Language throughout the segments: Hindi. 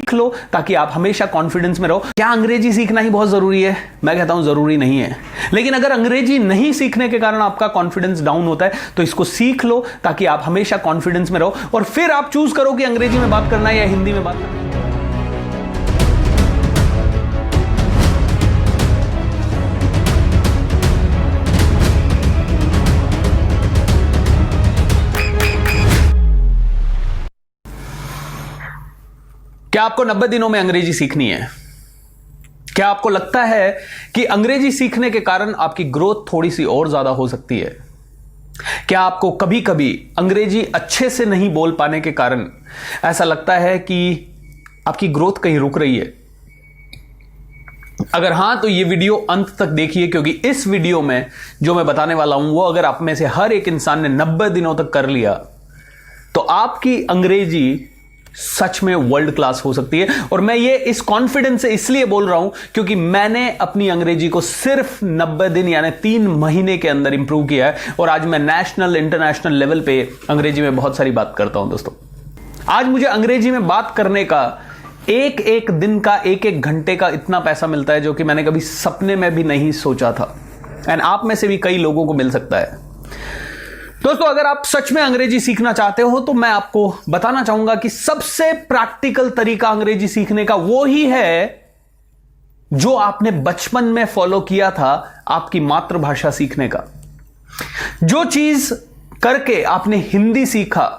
सीख लो ताकि आप हमेशा कॉन्फिडेंस में रहो। क्या अंग्रेजी सीखना ही बहुत जरूरी है? मैं कहता हूं जरूरी नहीं है, लेकिन अगर अंग्रेजी नहीं सीखने के कारण आपका कॉन्फिडेंस डाउन होता है तो इसको सीख लो ताकि आप हमेशा कॉन्फिडेंस में रहो, और फिर आप चूज करो कि अंग्रेजी में बात करना है या हिंदी में बात करना है। क्या आपको 90 दिनों में अंग्रेजी सीखनी है? क्या आपको लगता है कि अंग्रेजी सीखने के कारण आपकी ग्रोथ थोड़ी सी और ज्यादा हो सकती है? क्या आपको कभी कभी अंग्रेजी अच्छे से नहीं बोल पाने के कारण ऐसा लगता है कि आपकी ग्रोथ कहीं रुक रही है? अगर हां तो ये वीडियो अंत तक देखिए, क्योंकि इस वीडियो में जो मैं बताने वाला हूं वो अगर आप में से हर एक इंसान ने 90 दिनों तक कर लिया तो आपकी अंग्रेजी सच में वर्ल्ड क्लास हो सकती है। और मैं ये इस कॉन्फिडेंस से इसलिए बोल रहा हूं क्योंकि मैंने अपनी अंग्रेजी को सिर्फ 90 दिन यानी 3 महीने के अंदर इंप्रूव किया है, और आज मैं नेशनल इंटरनेशनल लेवल पे अंग्रेजी में बहुत सारी बात करता हूं। दोस्तों, आज मुझे अंग्रेजी में बात करने का एक एक दिन का, एक एक घंटे का इतना पैसा मिलता है जो कि मैंने कभी सपने में भी नहीं सोचा था, एंड आप में से भी कई लोगों को मिल सकता है। दोस्तों, अगर आप सच में अंग्रेजी सीखना चाहते हो तो मैं आपको बताना चाहूंगा कि सबसे प्रैक्टिकल तरीका अंग्रेजी सीखने का वो ही है जो आपने बचपन में फॉलो किया था आपकी मातृभाषा सीखने का। जो चीज करके आपने हिंदी सीखा,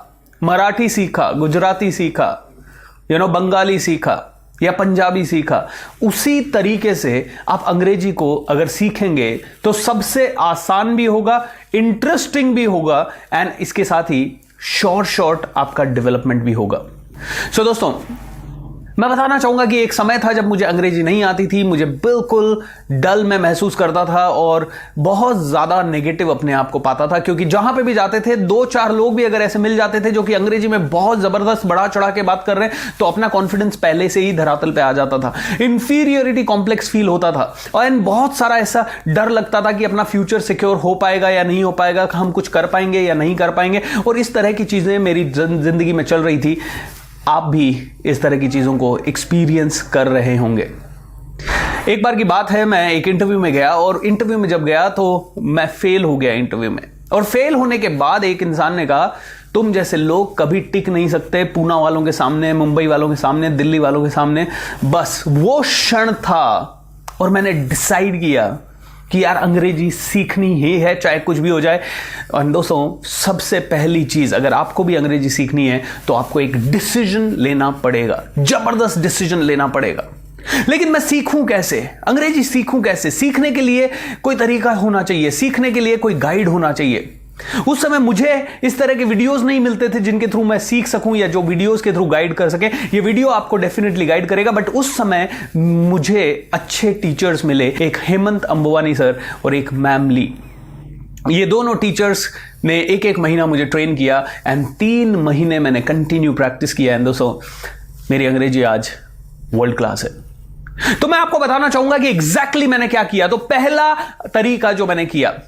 मराठी सीखा, गुजराती सीखा, बंगाली सीखा या पंजाबी सीखा, उसी तरीके से आप अंग्रेजी को अगर सीखेंगे तो सबसे आसान भी होगा, इंटरेस्टिंग भी होगा, एंड इसके साथ ही शॉर्ट आपका डेवलपमेंट भी होगा। सो दोस्तों, मैं बताना चाहूंगा कि एक समय था जब मुझे अंग्रेजी नहीं आती थी, मुझे बिल्कुल डल में महसूस करता था और बहुत ज्यादा नेगेटिव अपने आप को पाता था, क्योंकि जहां पे भी जाते थे 2-4 लोग भी अगर ऐसे मिल जाते थे जो कि अंग्रेजी में बहुत जबरदस्त बढ़ा चढ़ा के बात कर रहे हैं तो अपना कॉन्फिडेंस पहले से ही धरातल पे आ जाता था, इंफीरियरिटी कॉम्प्लेक्स फील होता था, और बहुत सारा ऐसा डर लगता था कि अपना फ्यूचर सिक्योर हो पाएगा या नहीं हो पाएगा, हम कुछ कर पाएंगे या नहीं कर पाएंगे, और इस तरह की चीजें मेरी जिंदगी में चल रही थी। आप भी इस तरह की चीजों को एक्सपीरियंस कर रहे होंगे। एक बार की बात है, मैं एक इंटरव्यू में गया, और इंटरव्यू में जब गया तो मैं फेल हो गया इंटरव्यू में, और फेल होने के बाद एक इंसान ने कहा, तुम जैसे लोग कभी टिक नहीं सकते पूना वालों के सामने, मुंबई वालों के सामने, दिल्ली वालों के सामने। बस वो क्षण था और मैंने डिसाइड किया कि यार अंग्रेजी सीखनी ही है, चाहे कुछ भी हो जाए। और दोस्तों, सबसे पहली चीज, अगर आपको भी अंग्रेजी सीखनी है तो आपको एक डिसीजन लेना पड़ेगा, जबरदस्त डिसीजन लेना पड़ेगा। लेकिन मैं सीखूं कैसे? अंग्रेजी सीखूं कैसे? सीखने के लिए कोई तरीका होना चाहिए, सीखने के लिए कोई गाइड होना चाहिए। उस समय मुझे इस तरह के वीडियोस नहीं मिलते थे जिनके थ्रू मैं सीख सकूं या जो वीडियोस के थ्रू गाइड कर सके। ये वीडियो आपको डेफिनेटली गाइड करेगा, बट उस समय मुझे अच्छे टीचर्स मिले, एक हेमंत अंबुवानी सर और एक मैम ली। ये दोनों टीचर्स ने एक महीना मुझे ट्रेन किया, एंड 3 महीने मैंने कंटिन्यू प्रैक्टिस किया, एंड दोस्तों मेरी अंग्रेजी आज वर्ल्ड क्लास है। तो मैं आपको बताना चाहूंगा कि एग्जैक्टली मैंने क्या किया। तो पहला तरीका जो मैंने किया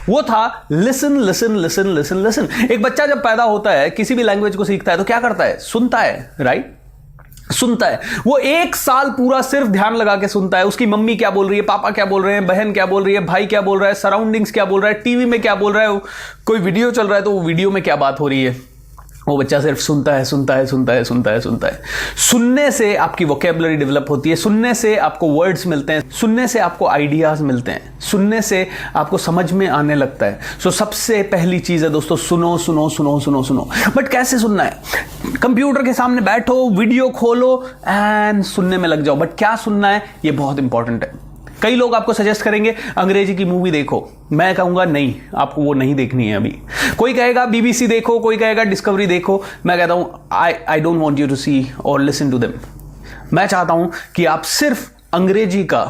वो था listen listen listen listen listen. एक बच्चा जब पैदा होता है, किसी भी लैंग्वेज को सीखता है तो क्या करता है? सुनता है, राइट? सुनता है। वो 1 साल पूरा सिर्फ ध्यान लगा के सुनता है, उसकी मम्मी क्या बोल रही है, पापा क्या बोल रहे हैं, बहन क्या बोल रही है, भाई क्या बोल रहा है, सराउंडिंग्स क्या बोल रहा है, टीवी में क्या बोल रहा है, कोई वीडियो चल रहा है तो वो वीडियो में क्या बात हो रही है। वो बच्चा सिर्फ सुनता है, सुनता है, सुनता है, सुनता है, सुनता है। सुनने से आपकी वोकैबुलरी डेवलप होती है, सुनने से आपको वर्ड्स मिलते हैं, सुनने से आपको आइडियाज मिलते हैं, सुनने से आपको समझ में आने लगता है। सो सबसे पहली चीज है दोस्तों, सुनो सुनो सुनो सुनो सुनो। बट कैसे सुनना है? कंप्यूटर के सामने बैठो, वीडियो खोलो एंड सुनने में लग जाओ। बट क्या सुनना है, ये बहुत इंपॉर्टेंट है। कई लोग आपको सजेस्ट करेंगे अंग्रेजी की मूवी देखो, मैं कहूंगा नहीं, आपको वो नहीं देखनी है अभी। कोई कहेगा बीबीसी देखो, कोई कहेगा डिस्कवरी देखो, मैं कहता हूं I don't want you to see और लिसन टू देम। मैं चाहता हूं कि आप सिर्फ अंग्रेजी का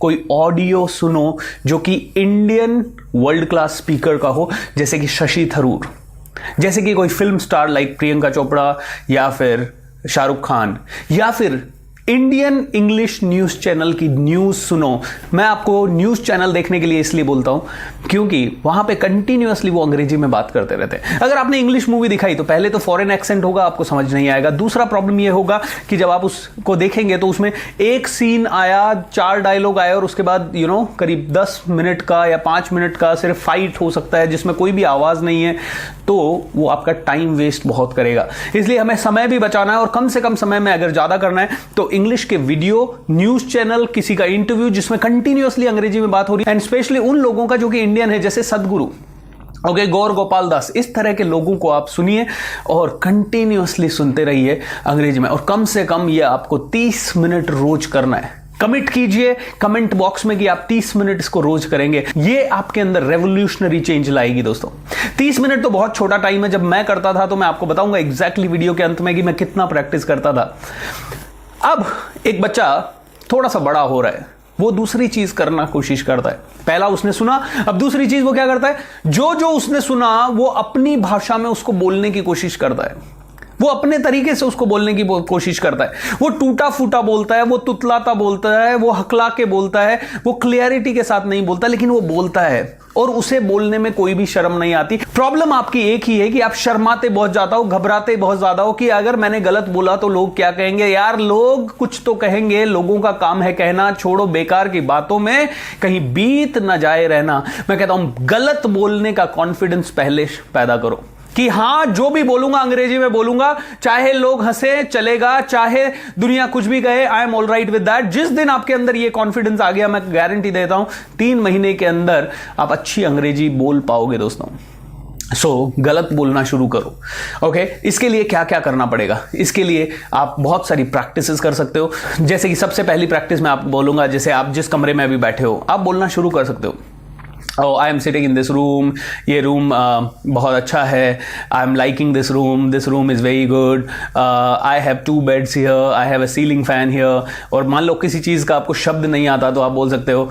कोई ऑडियो सुनो जो कि इंडियन वर्ल्ड क्लास स्पीकर का हो, जैसे कि शशि थरूर, जैसे कि कोई film star like Priyanka Chopra या फिर शाहरुख खान, या फिर इंडियन इंग्लिश न्यूज चैनल की न्यूज सुनो। मैं आपको न्यूज चैनल देखने के लिए इसलिए बोलता हूं क्योंकि वहां पे कंटिन्यूअसली वो अंग्रेजी में बात करते रहते हैं। अगर आपने इंग्लिश मूवी दिखाई तो पहले तो फॉरेन एक्सेंट होगा, आपको समझ नहीं आएगा। दूसरा प्रॉब्लम ये होगा कि जब आप उसको देखेंगे तो उसमें एक सीन आया, 4 डायलॉग आए और उसके बाद करीब 10 मिनट का या 5 मिनट का सिर्फ फाइट हो सकता है जिसमें कोई भी आवाज नहीं है, तो वो आपका टाइम वेस्ट बहुत करेगा। इसलिए हमें समय भी बचाना है और कम से कम समय में अगर ज्यादा करना है तो इंग्लिश के वीडियो, न्यूज चैनल, किसी का इंटरव्यू जिसमें कंटिन्यूअसली अंग्रेजी में बात हो रही है, एंड स्पेशली उन लोगों का जो कि इंडियन है, जैसे सदगुरु, गौर गोपाल दास, इस तरह के लोगों को आप सुनिए और कंटिन्यूअसली सुनते रहिए अंग्रेजी में। और कम से कम ये आपको 30 मिनट रोज करना है। कमिट कीजिए कमेंट बॉक्स में कि आप 30 मिनट इसको रोज करेंगे। ये आपके अंदर रेवोल्यूशनरी चेंज लाएगी दोस्तों। 30 मिनट तो बहुत छोटा टाइम है। जब मैं करता था तो मैं आपको बताऊंगा एग्जैक्टली वीडियो के अंत में कि मैं कितना प्रैक्टिस करता था। अब एक बच्चा थोड़ा सा बड़ा हो रहा है, वो दूसरी चीज करना कोशिश करता है। पहला उसने सुना, अब दूसरी चीज वो क्या करता है, जो उसने सुना वो अपनी भाषा में उसको बोलने की कोशिश करता है। वो अपने तरीके से उसको बोलने की कोशिश करता है। वो टूटा फूटा बोलता है, वो तुतलाता बोलता है, वो हकला के बोलता है, वो क्लियरिटी के साथ नहीं बोलता, लेकिन वो बोलता है और उसे बोलने में कोई भी शर्म नहीं आती। प्रॉब्लम आपकी एक ही है कि आप शर्माते बहुत ज्यादा हो, घबराते बहुत ज्यादा हो कि अगर मैंने गलत बोला तो लोग क्या कहेंगे। यार लोग कुछ तो कहेंगे, लोगों का काम है कहना। छोड़ो बेकार की बातों में कहीं बीत ना जाए रहना। मैं कहता हूं गलत बोलने का कॉन्फिडेंस पहले पैदा करो कि हां जो भी बोलूंगा अंग्रेजी में बोलूंगा, चाहे लोग हंसे चलेगा, चाहे दुनिया कुछ भी कहे, I am all right with that. जिस दिन आपके अंदर ये कॉन्फिडेंस आ गया, मैं गारंटी देता हूं 3 महीने के अंदर आप अच्छी अंग्रेजी बोल पाओगे दोस्तों। गलत बोलना शुरू करो। ओके, इसके लिए क्या क्या करना पड़ेगा? इसके लिए आप बहुत सारी प्रैक्टिसेस कर सकते हो। जैसे कि सबसे पहली प्रैक्टिस मैं आपको बोलूंगा, जैसे आप जिस कमरे में अभी बैठे हो आप बोलना शुरू कर सकते हो। I am sitting in this room, ये रूम बहुत अच्छा है, I am liking this room is very good, I have 2 beds here, I have a ceiling fan here. और मान लो किसी चीज़ का आपको शब्द नहीं आता तो आप बोल सकते हो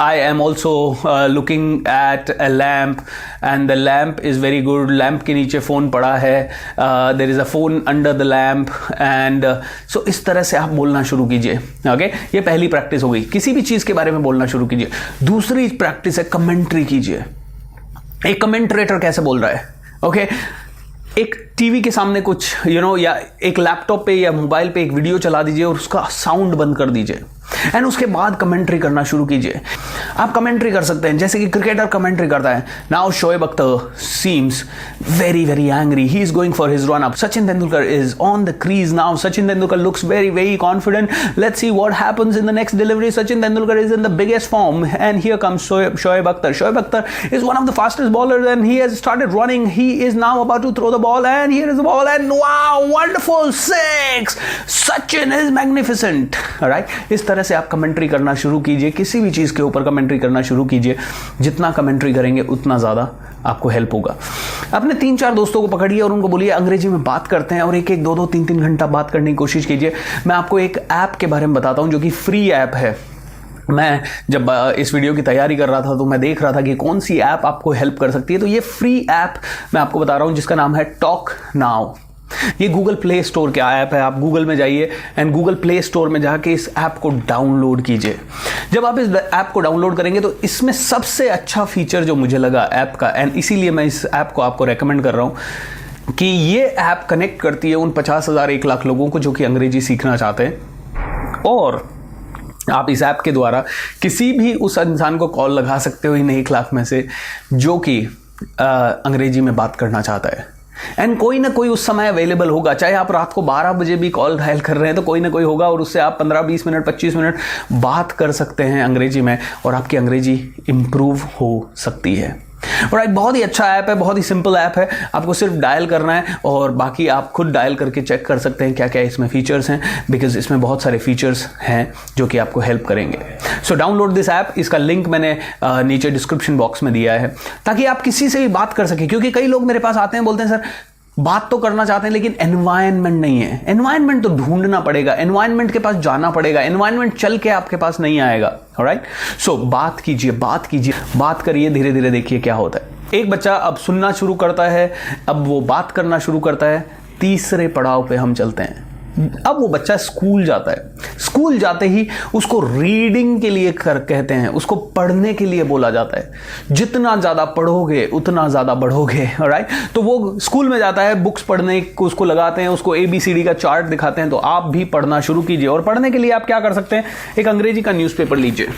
I am also looking at a lamp and the lamp is very good, lamp के नीचे फ़ोन पड़ा है, there is a phone under the lamp and so इस तरह से आप बोलना शुरू कीजिए। ओके, ये पहली प्रैक्टिस हो गई। किसी भी चीज़ के बारे में बोलना शुरू कीजिए। दूसरी प्रैक्टिस है कमेंट्री कीजिए। एक कमेंट्रेटर कैसे बोल रहा है? ओके, एक टीवी के सामने कुछ या एक लैपटॉप पे या मोबाइल पे एक वीडियो चला दीजिए और उसका साउंड बंद कर दीजिए एंड उसके बाद कमेंट्री करना शुरू कीजिए। आप कमेंट्री कर सकते हैं जैसे कि क्रिकेटर कमेंट्री करता है, now Shoaib Akhtar seems very very angry, he is going for his run up, Sachin Tendulkar is on the crease now, Sachin Tendulkar looks very very confident, let's see what happens in the next delivery, Sachin Tendulkar is in the biggest form and here comes Shoaib Akhtar, Shoaib Akhtar is one of the fastest bowlers and he has started running, he is now about to throw the ball and here is the ball and wow wonderful 6, Sachin is magnificent। alright, इस तरह से आप कमेंट्री करना शुरू कीजिए। किसी भी चीज के ऊपर कमेंट्री करना शुरू कीजिए। जितना कमेंट्री करेंगे उतना ज्यादा आपको हेल्प होगा। अपने 3-4 दोस्तों को पकड़िए और उनको बोलिए अंग्रेजी में बात करते हैं और 1-1, 2-2, 3-3 घंटा बात करने की कोशिश कीजिए। मैं आपको एक ऐप के बारे में बताता हूं जो कि फ्री ऐप है। मैं जब इस वीडियो की तैयारी कर रहा था तो मैं देख रहा था कि कौन सी ऐप आपको हेल्प कर सकती है। तो ये फ्री ऐप मैं आपको बता रहा हूं जिसका नाम है टॉक नाउ। ये गूगल प्ले स्टोर का ऐप है। आप गूगल में जाइए एंड गूगल प्ले स्टोर में जाके इस ऐप को डाउनलोड कीजिए। जब आप इस ऐप को डाउनलोड करेंगे तो इसमें सबसे अच्छा फीचर जो मुझे लगा ऐप का, एंड इसीलिए मैं इस ऐप को आपको रेकमेंड कर रहा हूं, कि ये ऐप कनेक्ट करती है उन 50,000 1 लाख लोगों को जो कि अंग्रेजी सीखना चाहते हैं। और आप इस ऐप के द्वारा किसी भी उस इंसान को कॉल लगा सकते हो इन 1 लाख में से जो कि अंग्रेजी में बात करना चाहता है। एंड कोई ना कोई उस समय अवेलेबल होगा, चाहे आप रात को 12 बजे भी कॉल डायल कर रहे हैं तो कोई ना कोई होगा और उससे आप 15-20 मिनट 25 मिनट बात कर सकते हैं अंग्रेजी में और आपकी अंग्रेजी इंप्रूव हो सकती है। और एक बहुत ही अच्छा ऐप है, बहुत ही सिंपल ऐप है। आपको सिर्फ डायल करना है और बाकी आप खुद डायल करके चेक कर सकते हैं क्या क्या इसमें फीचर्स हैं, बिकॉज इसमें बहुत सारे फीचर्स हैं जो कि आपको हेल्प करेंगे। So download this app. इसका लिंक मैंने नीचे डिस्क्रिप्शन बॉक्स में दिया है ताकि आप किसी से भी बात कर सकें। क्योंकि कई लोग मेरे पास आते हैं, बोलते हैं सर बात तो करना चाहते हैं लेकिन एनवायरनमेंट नहीं है। एनवायरनमेंट तो ढूंढना पड़ेगा, एनवायरनमेंट के पास जाना पड़ेगा, एनवायरनमेंट चल के आपके पास नहीं आएगा। ऑलराइट, सो बात कीजिए, बात कीजिए, बात करिए, धीरे धीरे देखिए क्या होता है। एक बच्चा अब सुनना शुरू करता है, अब वो बात करना शुरू करता है। तीसरे पड़ाव पे हम चलते हैं। अब वो बच्चा स्कूल जाता है, स्कूल जाते ही उसको रीडिंग के लिए कहते हैं, उसको पढ़ने के लिए बोला जाता है। जितना ज़्यादा पढ़ोगे उतना ज़्यादा बढ़ोगे, राइट। तो वो स्कूल में जाता है, बुक्स पढ़ने को उसको लगाते हैं, उसको ABCD का चार्ट दिखाते हैं। तो आप भी पढ़ना शुरू कीजिए। और पढ़ने के लिए आप क्या कर सकते हैं, एक अंग्रेजी का न्यूज़पेपर लीजिए,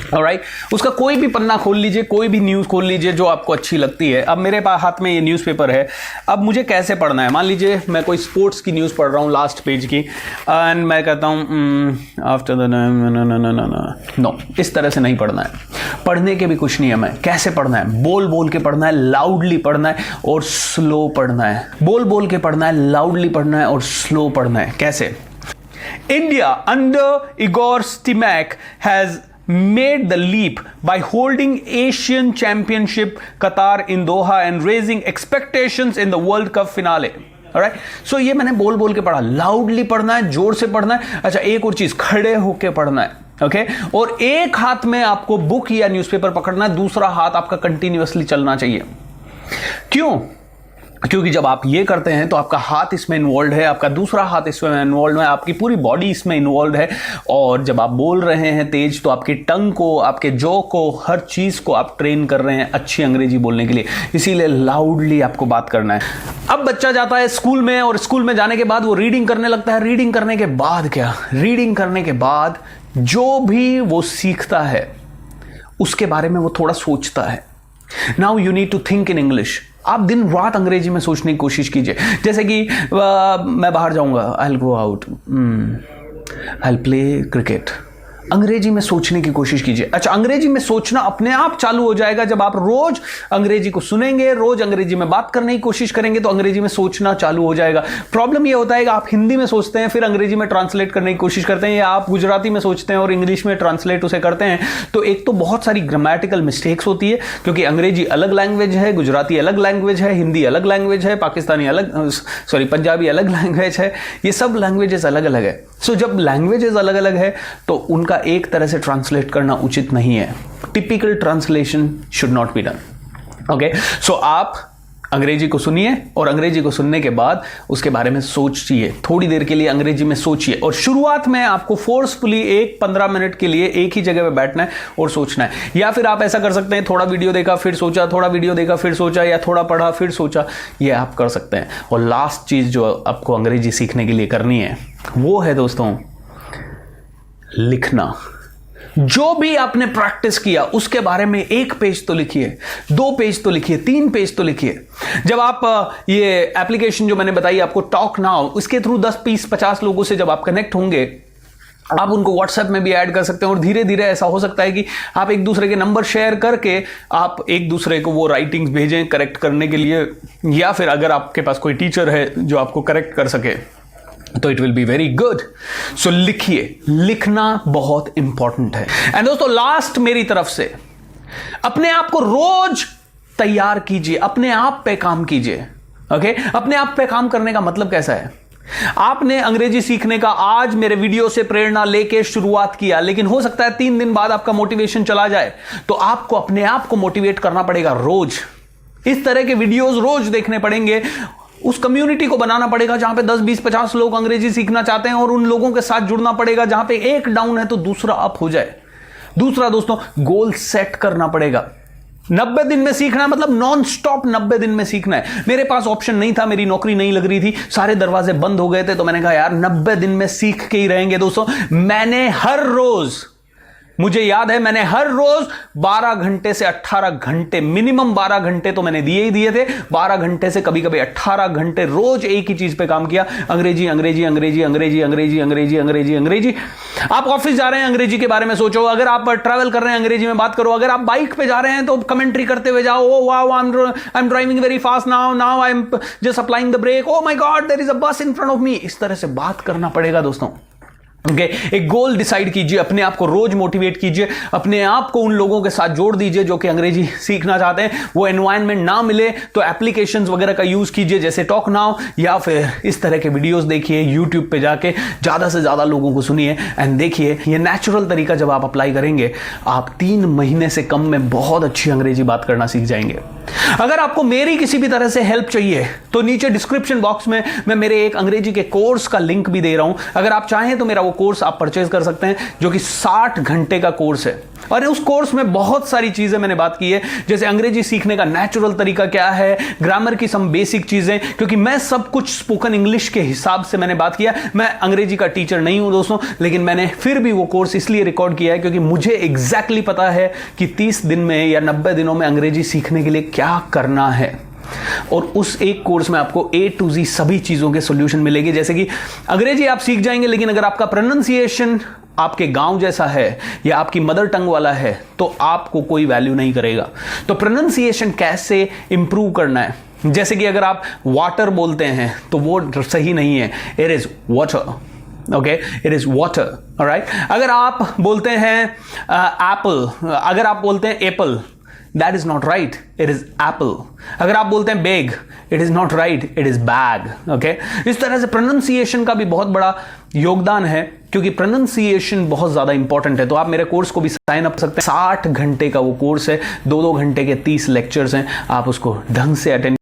ऑलराइट। उसका कोई भी पन्ना खोल लीजिए, कोई भी न्यूज़ खोल लीजिए जो आपको अच्छी लगती है। अब मेरे पास हाथ में ये न्यूज़पेपर है, अब मुझे कैसे पढ़ना है, मान लीजिए मैं कोई स्पोर्ट्स की न्यूज़ पढ़ रहा हूँ, लास्ट पेज की, एंड मैं कहता हूँ आफ्टर द नो, इस तरह से नहीं पढ़ना है। पढ़ने के भी कुछ नियम है, कैसे पढ़ना है, बोल बोल के पढ़ना है, लाउडली पढ़ना है और स्लो पढ़ना है। बोल बोल के पढ़ना है, लाउडली पढ़ना है और स्लो पढ़ना है। कैसे? India under Igor Stimac has made the leap by holding Asian Championship Qatar in Doha and raising expectations in the World Cup finale. Alright? So ये मैंने बोल बोल के पढ़ा, लाउडली पढ़ना है, जोर से पढ़ना है। अच्छा, एक और चीज, खड़े होके पढ़ना है, ओके। और एक हाथ में आपको बुक या न्यूज़पेपर पकड़ना है, दूसरा हाथ आपका कंटिन्यूअसली चलना चाहिए। क्यों? क्योंकि जब आप ये करते हैं तो आपका हाथ इसमें इन्वॉल्व है, आपका दूसरा हाथ इसमें इन्वॉल्व है, आपकी पूरी बॉडी इसमें इन्वॉल्व है। और जब आप बोल रहे हैं तेज, तो आपकी टंग को, आपके जॉ को, हर चीज को आप ट्रेन कर रहे हैं अच्छी अंग्रेजी बोलने के लिए। इसीलिए लाउडली आपको बात करना है। अब बच्चा जाता है स्कूल में, और स्कूल में जाने के बाद वो रीडिंग करने लगता है। रीडिंग करने के बाद क्या, रीडिंग करने के बाद जो भी वो सीखता है उसके बारे में वो थोड़ा सोचता है। Now you need to think in English. आप दिन रात अंग्रेजी में सोचने की कोशिश कीजिए। जैसे कि मैं बाहर जाऊंगा, I will go out, I will play cricket. अंग्रेजी में सोचने की कोशिश कीजिए। अच्छा, अंग्रेजी में सोचना अपने आप चालू हो जाएगा जब आप रोज अंग्रेजी को सुनेंगे, रोज अंग्रेजी में बात करने की कोशिश करेंगे, तो अंग्रेजी में सोचना चालू हो जाएगा। प्रॉब्लम यह होता है कि आप हिंदी में सोचते हैं, फिर अंग्रेजी में ट्रांसलेट करने की कोशिश करते हैं, या आप गुजराती में सोचते हैं और इंग्लिश में ट्रांसलेट उसे करते हैं। तो एक तो बहुत सारी ग्रामेटिकल मिस्टेक्स होती है, क्योंकि अंग्रेजी अलग लैंग्वेज है, गुजराती अलग लैंग्वेज है, हिंदी अलग लैंग्वेज है, पाकिस्तानी अलग, पंजाबी अलग लैंग्वेज है। ये सब लैंग्वेजेस अलग अलग है। सो जब लैंग्वेजेस अलग अलग है तो उनका एक तरह से ट्रांसलेट करना उचित नहीं है। Typical translation should not be done, okay. So आप अंग्रेजी को सुनिए, और अंग्रेजी को सुनने के बाद उसके बारे में सोचिए, थोड़ी देर के लिए अंग्रेजी में सोचिए। और शुरुआत में आपको फोर्सफुली 15 मिनट के लिए एक ही जगह पे बैठना है और सोचना है। या फिर आप ऐसा कर सकते हैं, थोड़ा वीडियो देखा फिर सोचा, थोड़ा वीडियो देखा फिर सोचा, या थोड़ा पढ़ा फिर सोचा, ये आप कर सकते हैं। और लास्ट चीज जो आपको अंग्रेजी सीखने के लिए करनी है वो है दोस्तों, लिखना। जो भी आपने प्रैक्टिस किया उसके बारे में 1 पेज तो लिखिए, 2 पेज तो लिखिए, 3 पेज तो लिखिए। जब आप ये एप्लीकेशन जो मैंने बताई आपको, टॉक नाउ, इसके थ्रू 10, 20, 50 लोगों से जब आप कनेक्ट होंगे, आप उनको व्हाट्सएप में भी ऐड कर सकते हैं। और धीरे धीरे ऐसा हो सकता है कि आप एक दूसरे के नंबर शेयर करके आप एक दूसरे को वो राइटिंग्स भेजें करेक्ट करने के लिए, या फिर अगर आपके पास कोई टीचर है जो आपको करेक्ट कर सके तो it will be very good. So लिखिए, लिखना बहुत इंपॉर्टेंट है। एंड दोस्तों, लास्ट मेरी तरफ से, अपने आप को रोज तैयार कीजिए, अपने आप पे काम कीजिए, ओके। अपने आप पे काम करने का मतलब कैसा है? आपने अंग्रेजी सीखने का आज मेरे वीडियो से प्रेरणा लेके शुरुआत किया, लेकिन हो सकता है 3 दिन बाद आपका मोटिवेशन चला जाए। तो आपको अपने आप को मोटिवेट करना पड़ेगा रोज। इस तरह के वीडियोस रोज देखने पड़ेंगे। उस कम्युनिटी को बनाना पड़ेगा जहां पे 10, 20, 50 लोग अंग्रेजी सीखना चाहते हैं, और उन लोगों के साथ जुड़ना पड़ेगा जहां पे एक डाउन है तो दूसरा अप हो जाए। दूसरा दोस्तों, गोल सेट करना पड़ेगा। 90 दिन में सीखना है, मतलब नॉन स्टॉप 90 दिन में सीखना है। मेरे पास ऑप्शन नहीं था, मेरी नौकरी नहीं लग रही थी, सारे दरवाजे बंद हो गए थे, तो मैंने कहा यार 90 दिन में सीख के ही रहेंगे। दोस्तों, मैंने हर रोज, मुझे याद है, मैंने हर रोज 12 घंटे से 18 घंटे, मिनिमम 12 घंटे तो मैंने दिए ही दिए थे। 12 घंटे से कभी कभी 18 घंटे रोज एक ही चीज पे काम किया, अंग्रेजी अंग्रेजी अंग्रेजी अंग्रेजी अंग्रेजी अंग्रेजी अंग्रेजी अंग्रेजी। आप ऑफिस जा रहे हैं, अंग्रेजी के बारे में सोचो। अगर आप ट्रैवल कर रहे हैं, अंग्रेजी में बात करो। अगर आप बाइक पे जा रहे हैं तो कमेंट्री करते हुए जाओ। Oh wow, I am driving very fast now I am just applying the brake, oh my god there is a bus in front of me. इस तरह से बात करना पड़ेगा दोस्तों, ओके। एक गोल डिसाइड कीजिए, अपने आप को रोज मोटिवेट कीजिए, अपने आप को उन लोगों के साथ जोड़ दीजिए जो कि अंग्रेजी सीखना चाहते हैं। वो एनवायरनमेंट ना मिले तो एप्लीकेशंस वगैरह का यूज कीजिए, जैसे टॉक नाउ, या फिर इस तरह के वीडियोस देखिए यूट्यूब पे जाके, ज्यादा से ज्यादा लोगों को सुनिए एंड देखिए। ये नेचुरल तरीका जब आप अप्लाई करेंगे, आप 3 महीने से कम में बहुत अच्छी अंग्रेजी बात करना सीख जाएंगे। अगर आपको मेरी किसी भी तरह से हेल्प चाहिए तो नीचे डिस्क्रिप्शन बॉक्स में मैं मेरे एक अंग्रेजी के कोर्स का लिंक भी दे रहा हूं। अगर आप चाहें तो मेरा वो कोर्स आप परचेज कर सकते हैं, जो कि 60 घंटे का कोर्स है। और उस कोर्स में बहुत सारी चीजें मैंने बात की है, जैसे अंग्रेजी सीखने का नेचुरल तरीका क्या है, ग्रामर की सम बेसिक चीजें, क्योंकि मैं सब कुछ स्पोकन इंग्लिश के हिसाब से मैंने बात किया। मैं अंग्रेजी का टीचर नहीं हूं दोस्तों, लेकिन मैंने फिर भी वो कोर्स इसलिए रिकॉर्ड किया है क्योंकि मुझे एग्जैक्टली पता है कि 30 दिन में या 90 दिनों में अंग्रेजी सीखने के लिए क्या करना है। और उस एक कोर्स में आपको A to Z सभी चीजों के सॉल्यूशन मिलेंगे। जैसे कि अंग्रेजी आप सीख जाएंगे, लेकिन अगर आपका प्रोनाउंसिएशन आपके गांव जैसा है या आपकी मदर टंग वाला है तो आपको कोई वैल्यू नहीं करेगा। तो प्रोनाउंसिएशन कैसे इंप्रूव करना है, जैसे कि अगर आप वाटर बोलते हैं तो वो सही नहीं है, it is water, okay, it is water, alright. अगर आप बोलते हैं एप्पल, अगर आप बोलते हैं Apple, that is not right, it is Apple. अगर आप बोलते हैं bag, it is not right, it is bag, okay. इस तरह से प्रोनाउंसिएशन का भी बहुत बड़ा योगदान है, क्योंकि प्रोनाउंसिएशन बहुत ज्यादा इंपॉर्टेंट है। तो आप मेरे कोर्स को भी साइन अप सकते हैं। 60 घंटे का वो कोर्स है, 2-2 घंटे के 30 लेक्चर्स हैं, आप उसको ढंग से अटेंड